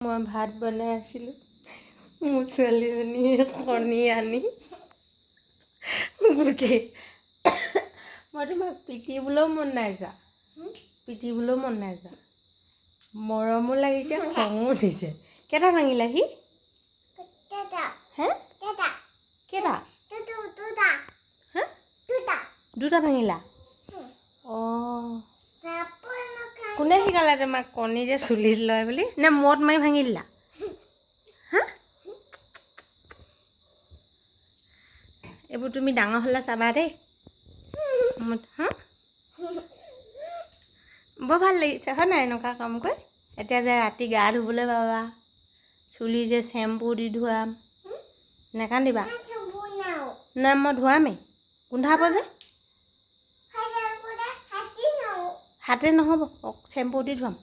মই ভাত বনাই আছিলোঁ মোৰ ছোৱালীজনীয়ে কণী আনি গোটেই মই তোমাক পিটিবলৈও মন নাই যোৱা পিটিবলৈও মন নাই যোৱা মৰমো লাগিছে খঙো উঠিছে কেইটা ভাঙিলা সি হে কেইটা হে দুটা ভাঙিলা অঁ কোনে শিকালে তোমাক কণী যে চুলিত লয় বুলি নে মূৰত মাৰি ভাঙি দিলা হা এইবোৰ তুমি ডাঙৰ হ'লে চাবা দেই হা বৰ ভাল লাগিছে হয় নাই এনেকুৱা কাম কৰি এতিয়া যে ৰাতি গা ধুবলৈ পাবা চুলি যে চেম্পু দি ধোৱাম নেকান্দিবা নাই মই ধোৱামেই গোন্ধাব যে হাতে নহ'ব চেম্পু দি ধোৱাম